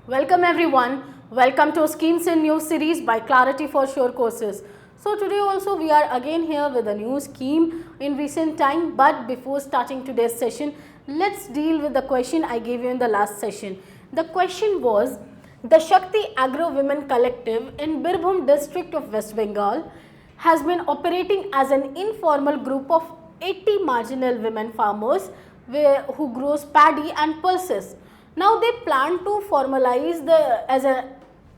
Welcome everyone. Welcome to Schemes in New series by Clarity for Sure courses. So today also we are again here with a new scheme in recent time, but before starting today's session, let's deal with the question I gave you in the last session. The question was, the Shakti Agro Women Collective in Birbhum district of West Bengal has been operating as an informal group of 80 marginal women farmers who grows paddy and pulses. Now they plan to formalize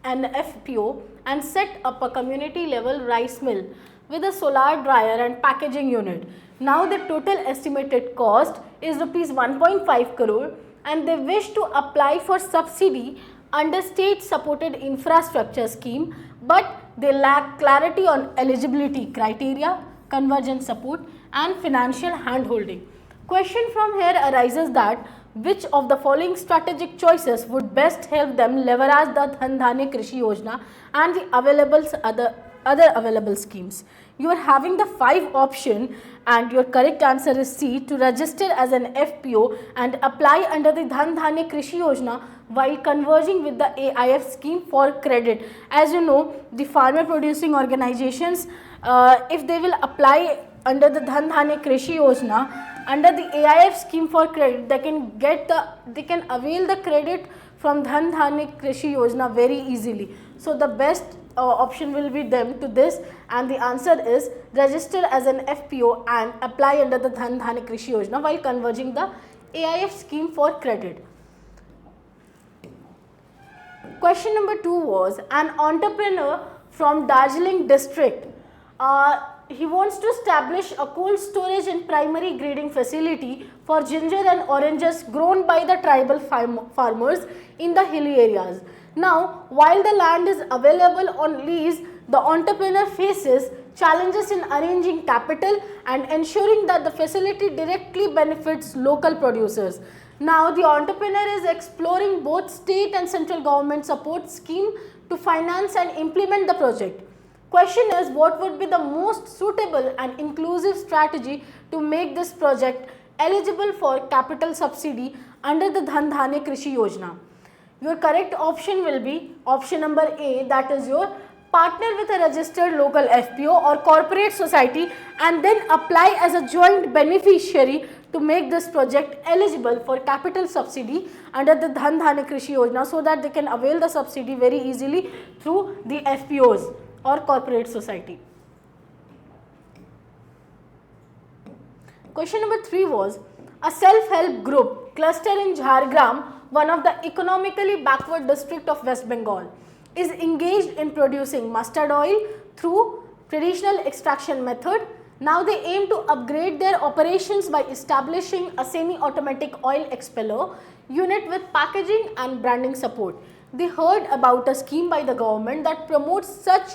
an FPO and set up a community level rice mill with a solar dryer and packaging unit. Now the total estimated cost is rupees 1.5 crore and they wish to apply for subsidy under state supported infrastructure scheme, but they lack clarity on eligibility criteria, conversion support and financial handholding. Question from here arises that which of the following strategic choices would best help them leverage the Dhan Dhanya Krishi Yojana and the other available schemes? You are having the 5 option and your correct answer is C, to register as an FPO and apply under the Dhan Dhanya Krishi Yojana while converging with the AIF scheme for credit. As you know, the farmer producing organizations, if they will apply under the Dhan Dhanya Krishi Yojana, under the AIF scheme for credit, they can avail the credit from Dhan Dhanya Krishi Yojana very easily. So the best option will be them to this, and the answer is register as an FPO and apply under the Dhan Dhanya Krishi Yojana while converging the AIF scheme for credit. Question number 2 was, an entrepreneur from Darjeeling district, he wants to establish a cold storage and primary grading facility for ginger and oranges grown by the tribal farmers in the hilly areas. Now, while the land is available on lease, the entrepreneur faces challenges in arranging capital and ensuring that the facility directly benefits local producers. Now, the entrepreneur is exploring both state and central government support scheme to finance and implement the project. Question is, what would be the most suitable and inclusive strategy to make this project eligible for capital subsidy under the Dhan Dhanya Krishi Yojana? Your correct option will be option number A, that is your partner with a registered local FPO or corporate society and then apply as a joint beneficiary to make this project eligible for capital subsidy under the Dhan Dhanya Krishi Yojana, so that they can avail the subsidy very easily through the FPOs or corporate society. Question number 3 was, a self-help group cluster in Jhargram, one of the economically backward district of West Bengal, is engaged in producing mustard oil through traditional extraction method. Now they aim to upgrade their operations by establishing a semi-automatic oil expeller unit with packaging and branding support. They heard about a scheme by the government that promotes such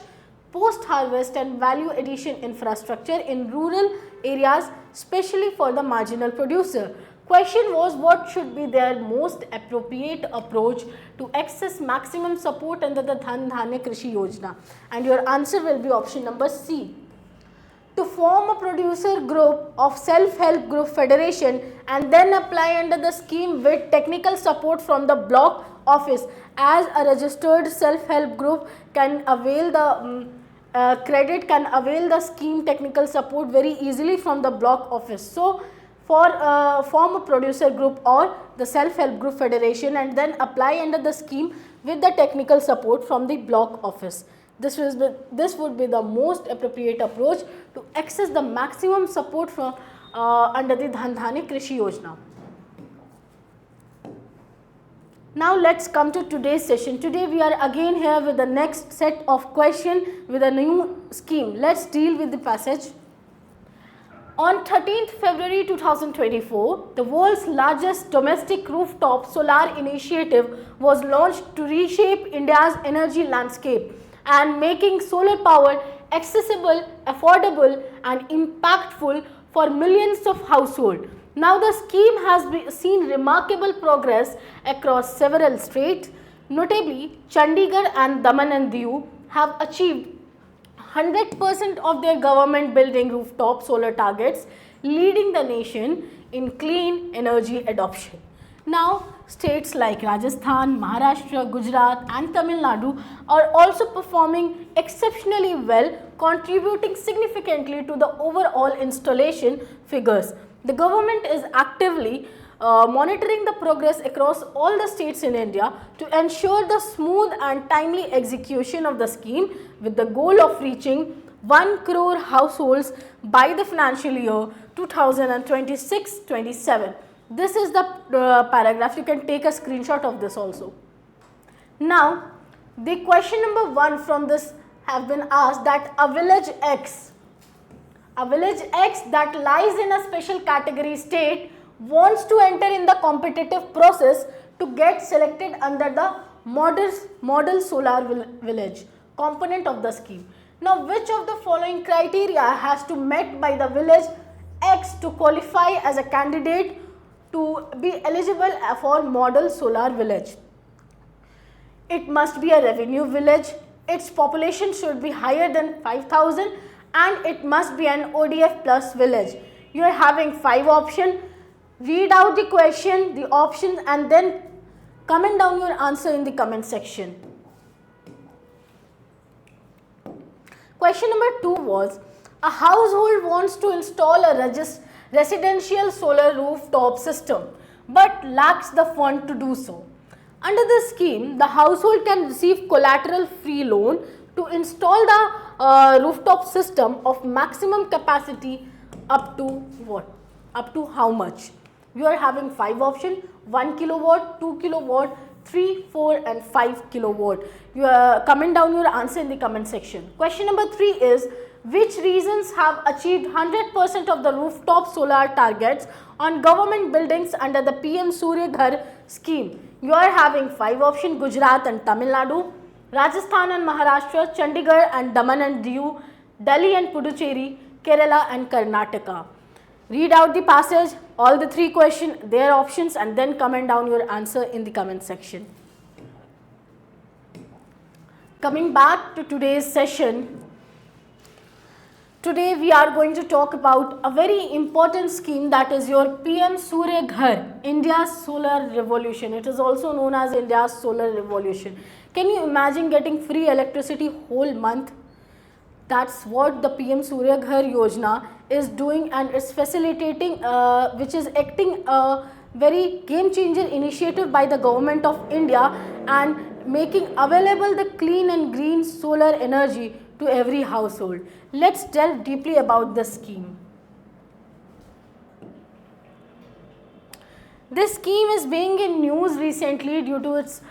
post-harvest and value addition infrastructure in rural areas, especially for the marginal producer. Question was, what should be their most appropriate approach to access maximum support under the Dhan Dhanya Krishi Yojana? And your answer will be option number C. To form a producer group of self-help group federation and then apply under the scheme with technical support from the block office, as a registered self-help group can avail the credit, can avail the scheme technical support very easily from the block office. So for form a producer group or the self-help group federation and then apply under the scheme with the technical support from the block office. This would be the most appropriate approach to access the maximum support from under the Dhan Dhanya Krishi Yojana. Now let's come to today's session. Today we are again here with the next set of questions with a new scheme. Let's deal with the passage. On 13th February 2024, the world's largest domestic rooftop solar initiative was launched to reshape India's energy landscape and making solar power accessible, affordable and impactful for millions of households. Now the scheme has seen remarkable progress across several states. Notably, Chandigarh and Daman and Diu have achieved 100% of their government building rooftop solar targets, leading the nation in clean energy adoption. Now, States like Rajasthan, Maharashtra, Gujarat and Tamil Nadu are also performing exceptionally well, contributing significantly to the overall installation figures. The government is actively monitoring the progress across all the states in India to ensure the smooth and timely execution of the scheme, with the goal of reaching 1 crore households by the financial year 2026-27. This is the paragraph. You can take a screenshot of this also. Now, the question number 1 from this have been asked that a village X that lies in a special category state wants to enter in the competitive process to get selected under the model solar village component of the scheme. Now, which of the following criteria has to met by the village X to qualify as a candidate to be eligible for model solar village? It must be a revenue village, its population should be higher than 5,000 and it must be an ODF plus village. You are having 5 options. Read out the question, the options and then comment down your answer in the comment section. Question number 2 was, a household wants to install a residential solar rooftop system but lacks the fund to do so. Under this scheme, the household can receive collateral free loan to install the rooftop system of maximum capacity up to what? Up to how much? You are having 5 options: 1 kilowatt, 2 kilowatt, 3, 4 and 5 kilowatt. You comment down your answer in the comment section. Question number 3 is, which regions have achieved 100% of the rooftop solar targets on government buildings under the PM Surya Ghar scheme? You are having 5 options: Gujarat and Tamil Nadu, Rajasthan and Maharashtra, Chandigarh and Daman and Diu, Delhi and Puducherry, Kerala and Karnataka. Read out the passage, all the 3 questions, their options and then comment down your answer in the comment section. Coming back to today's session, today we are going to talk about a very important scheme, that is your PM Surya Ghar, India's solar revolution. It is also known as India's solar revolution. Can you imagine getting free electricity whole month? That's what the PM Surya Ghar Yojana is doing, and it's facilitating, which is acting a very game changer initiative by the government of India and making available the clean and green solar energy to every household. Let's delve deeply about the scheme. This scheme is being in news recently due to its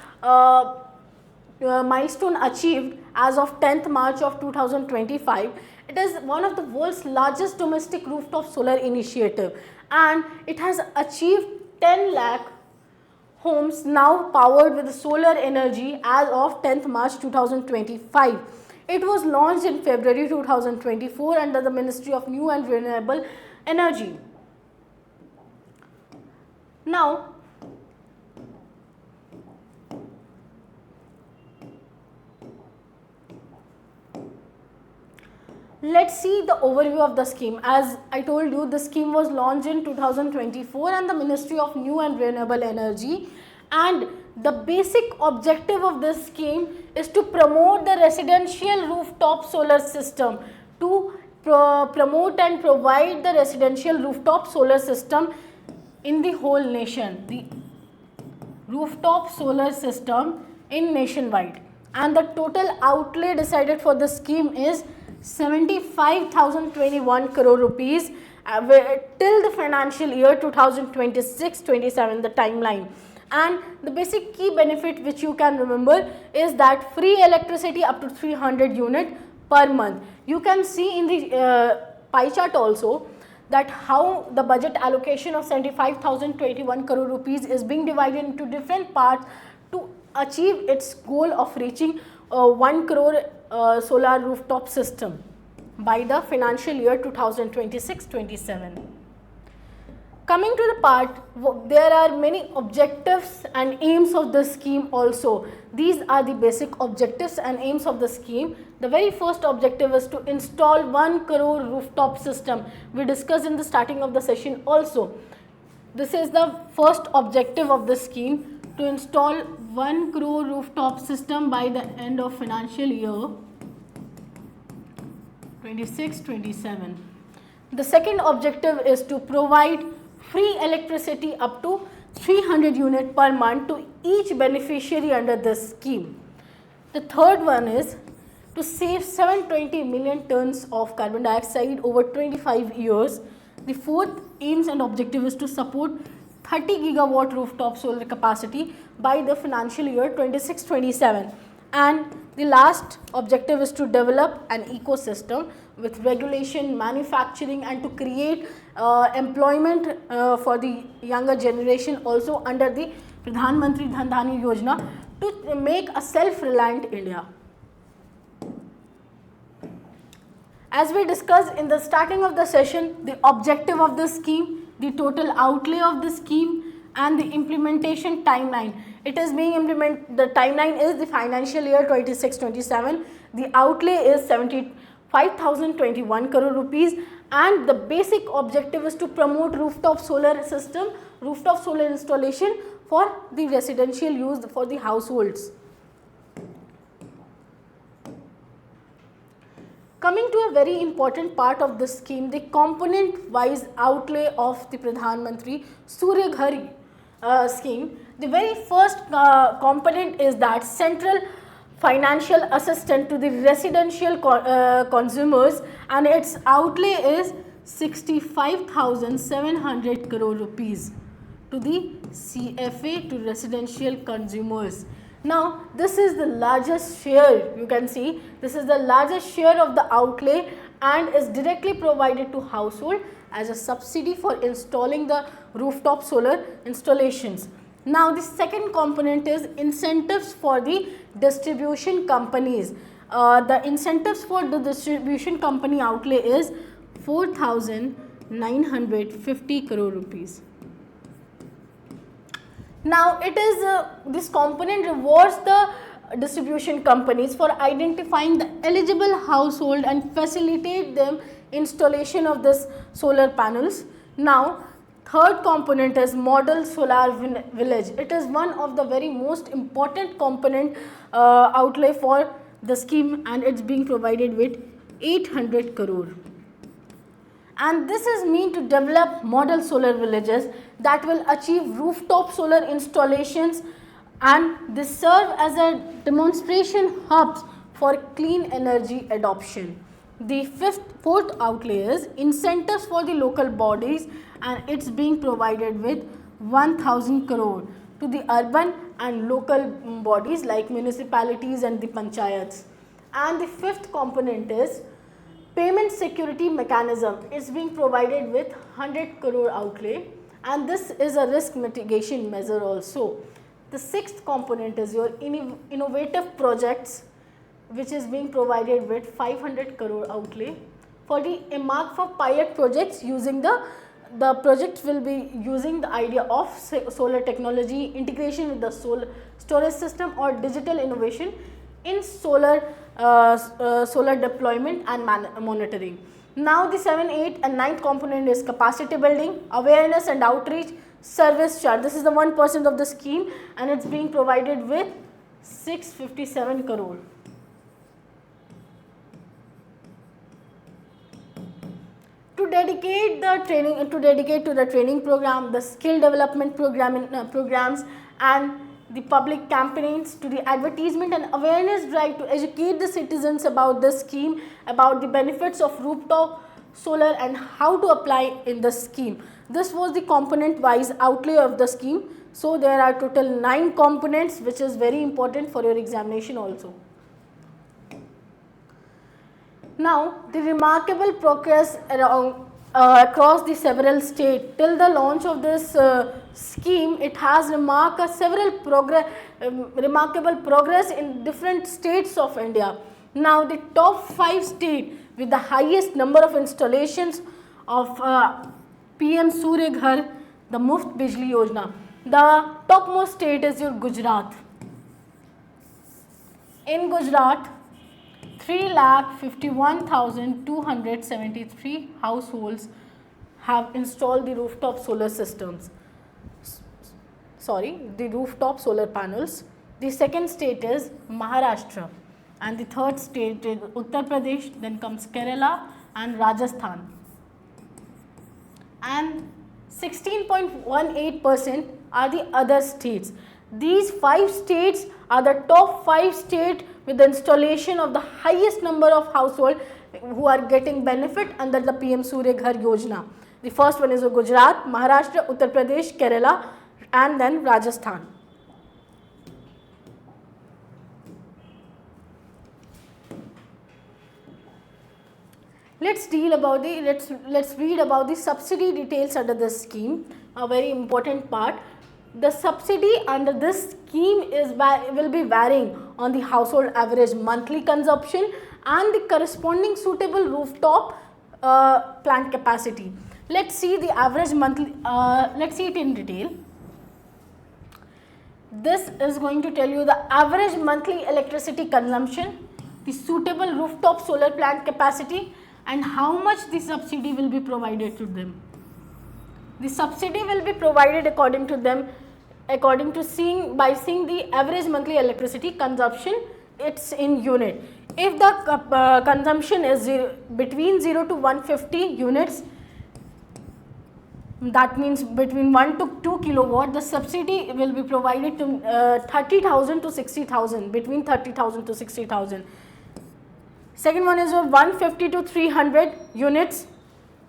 milestone achieved as of 10th March of 2025. It is one of the world's largest domestic rooftop solar initiative and it has achieved 10 lakh homes now powered with solar energy as of 10th March 2025. It was launched in February 2024 under the Ministry of New and Renewable Energy. Now, let's see the overview of the scheme. As I told you, the scheme was launched in 2024 and the Ministry of New and Renewable Energy, and the basic objective of this scheme is to promote the residential rooftop solar system, to promote and provide the residential rooftop solar system in the whole nation, the rooftop solar system in nationwide. And the total outlay decided for the scheme is 75,021 crore rupees till the financial year 2026-27, the timeline. And the basic key benefit which you can remember is that free electricity up to 300 units per month. You can see in the pie chart also that how the budget allocation of 75,021 crore rupees is being divided into different parts to achieve its goal of reaching 1 crore solar rooftop system by the financial year 2026-27. Coming to the part, there are many objectives and aims of the scheme also. These are the basic objectives and aims of the scheme. The very first objective is to install 1 crore rooftop system. We discussed in the starting of the session also. This is the first objective of the scheme, to install 1 crore rooftop system by the end of financial year 26-27. The second objective is to provide free electricity up to 300 units per month to each beneficiary under this scheme. The third one is to save 720 million tons of carbon dioxide over 25 years. The fourth aims and objective is to support 30 gigawatt rooftop solar capacity by the financial year 26-27. And the last objective is to develop an ecosystem with regulation, manufacturing, and to create employment for the younger generation also under the Pradhan Mantri Dhan Dhanya Yojana to make a self-reliant India. As we discussed in the starting of the session, the objective of the scheme, the total outlay of the scheme, and the implementation timeline. It is being implemented, the timeline is the financial year 26-27. The outlay is 75,021 crore rupees, and the basic objective is to promote rooftop solar system, rooftop solar installation for the residential use for the households. Coming to a very important part of this scheme, the component wise outlay of the Pradhan Mantri Surya Ghar scheme. The very first component is that central financial assistance to the residential consumers, and its outlay is 65,700 crore rupees to the CFA to residential consumers. Now, this is the largest share, you can see, this is the largest share of the outlay and is directly provided to household as a subsidy for installing the rooftop solar installations. Now, the second component is incentives for the distribution companies. The incentives for the distribution company outlay is 4,950 crore rupees. Now, it is this component rewards the distribution companies for identifying the eligible household and facilitate them installation of this solar panels. Now, third component is model solar village. It is one of the very most important component outlay for the scheme, and it's being provided with 800 crore. And this is meant to develop model solar villages that will achieve rooftop solar installations, and they serve as a demonstration hubs for clean energy adoption. The fourth outlay is incentives for the local bodies, and it's being provided with 1,000 crore to the urban and local bodies like municipalities and the panchayats. And the fifth component is payment security mechanism. It's being provided with 100 crore outlay, and this is a risk mitigation measure also. The sixth component is your innovative projects, which is being provided with 500 crore outlay. For the earmark for pilot projects, using the project will be using the idea of solar technology, integration with the solar storage system or digital innovation in solar deployment and monitoring. Now, the 7th, 8th and 9th component is capacity building, awareness and outreach, service charge. This is the 1% of the scheme, and it's being provided with 657 crore. To dedicate to the training program, the skill development programs and the public campaigns, to the advertisement and awareness drive to educate the citizens about this scheme, about the benefits of rooftop solar and how to apply in the scheme. This was the component wise outlay of the scheme. So, there are total 9 components, which is very important for your examination also. Now, the remarkable progress across the several states. Till the launch of this scheme, it has remarkable progress in different states of India. Now, the top 5 states with the highest number of installations of PM Surya Ghar, the Muft Bijli Yojana. The topmost state is your Gujarat. In Gujarat, 3,51,273 households have installed the rooftop solar systems. the rooftop solar panels. The second state is Maharashtra, and the third state is Uttar Pradesh, then comes Kerala and Rajasthan. And 16.18% are the other states. These 5 states are the top 5 states with the installation of the highest number of households who are getting benefit under the PM Surya Ghar Yojana. The first one is Gujarat, Maharashtra, Uttar Pradesh, Kerala and then Rajasthan. Let's read about the subsidy details under this scheme, a very important part. The subsidy under this scheme will be varying on the household average monthly consumption and the corresponding suitable rooftop plant capacity. Let's see the average monthly, let's see it in detail. This is going to tell you the average monthly electricity consumption, the suitable rooftop solar plant capacity and how much the subsidy will be provided to them. The subsidy will be provided according to seeing the average monthly electricity consumption, it's in unit. If the consumption is between 0 to 150 units, that means between 1 to 2 kilowatt, the subsidy will be provided to 30,000 to 60,000, between 30,000 to 60,000. Second one is 150 to 300 units,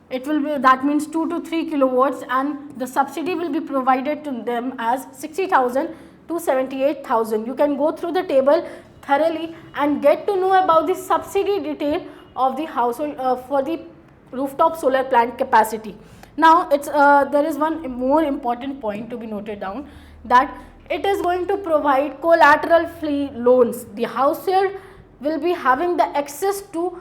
it will be, that means 2 to 3 kilowatts, and the subsidy will be provided to them as 60,000 to 78,000. You can go through the table thoroughly and get to know about the subsidy detail of the household for the rooftop solar plant capacity. Now, there is one more important point to be noted down, that it is going to provide collateral free loans. The household will be having the access to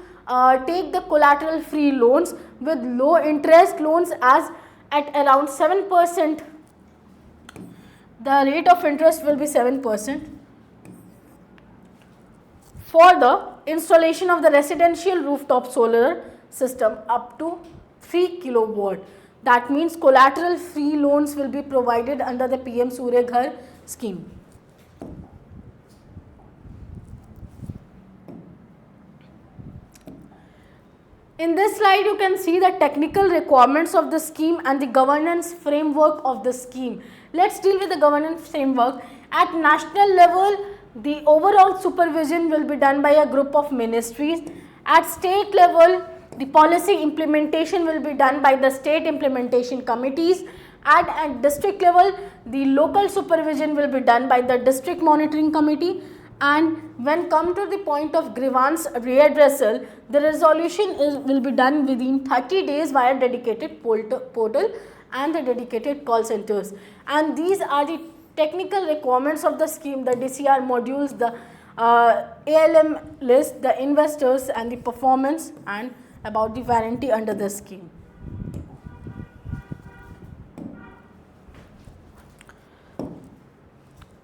take the collateral free loans with low interest loans as at around 7%. The rate of interest will be 7% for the installation of the residential rooftop solar system up to 3 kilowatt. That means collateral free loans will be provided under the PM Surya Ghar scheme. In this slide, you can see the technical requirements of the scheme and the governance framework of the scheme. Let's deal with the governance framework. At national level, the overall supervision will be done by a group of ministries. At state level, the policy implementation will be done by the state implementation committees. At district level, the local supervision will be done by the district monitoring committee. And when come to the point of grievance readdressal, the resolution will be done within 30 days via dedicated portal and the dedicated call centers. And these are the technical requirements of the scheme, the DCR modules, the ALM list, the investors and the performance, and about the warranty under the scheme.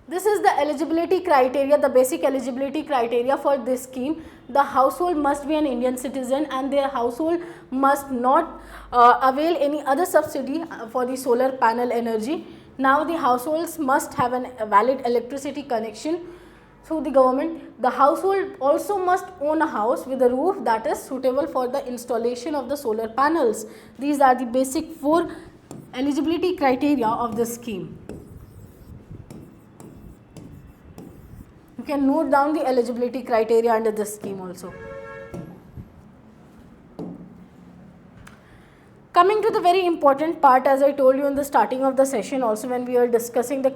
This is the eligibility criteria, the basic eligibility criteria for this scheme. The household must be an Indian citizen and their household must not avail any other subsidy for the solar panel energy. Now the households must have a valid electricity connection through the government. The household also must own a house with a roof that is suitable for the installation of the solar panels. These are the basic 4 eligibility criteria of this scheme. You can note down the eligibility criteria under this scheme also. Coming to the very important part, as I told you in the starting of the session also when we were discussing the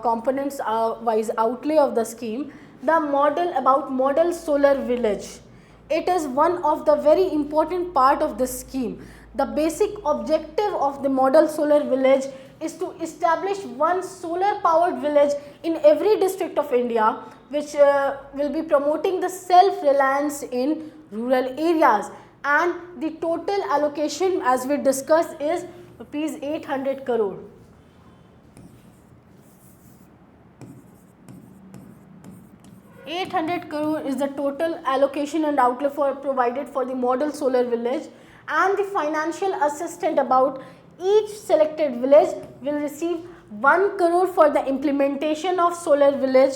components wise outlay of the scheme, the model solar village. It is one of the very important part of this scheme. The basic objective of the model solar village is to establish one solar powered village in every district of India, which will be promoting the self-reliance in rural areas, and the total allocation as we discussed is rupees 800 crore. ₹800 crore is the total allocation and outlay provided for the model solar village, and the financial assistance about each selected village will receive 1 crore for the implementation of solar village.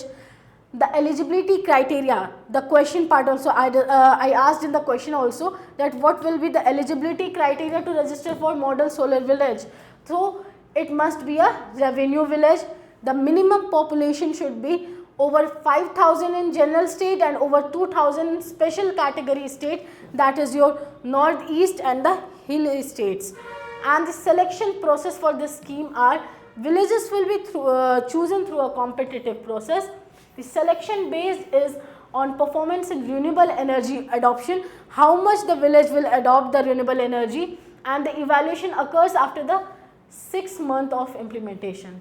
The eligibility criteria, the question part also, I asked in the question also that what will be the eligibility criteria to register for model solar village. So it must be a revenue village. The minimum population should be over 5,000 in general state and over 2,000 in special category state, that is your northeast and the hill states. And the selection process for this scheme are, villages will be chosen through a competitive process. The selection base is on performance in renewable energy adoption, how much the village will adopt the renewable energy, and the evaluation occurs after the 6 months of implementation.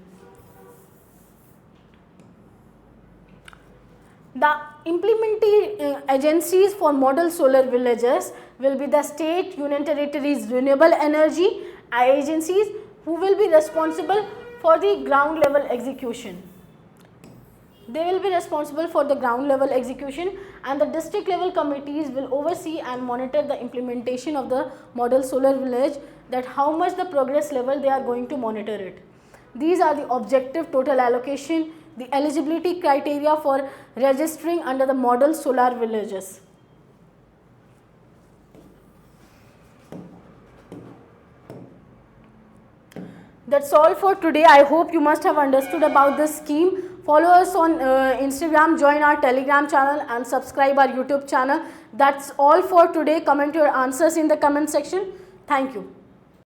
The implementing agencies for model solar villages will be the state, union territories renewable energy agencies, who will be responsible for the ground level execution. They will be responsible for the ground level execution, and the district level committees will oversee and monitor the implementation of the model solar village, that how much the progress level they are going to monitor it. These are the objective, total allocation, the eligibility criteria for registering under the model solar villages. That's all for today. I hope you must have understood about this scheme. Follow us on Instagram, join our Telegram channel and subscribe our YouTube channel. That's all for today. Comment your answers in the comment section. Thank you.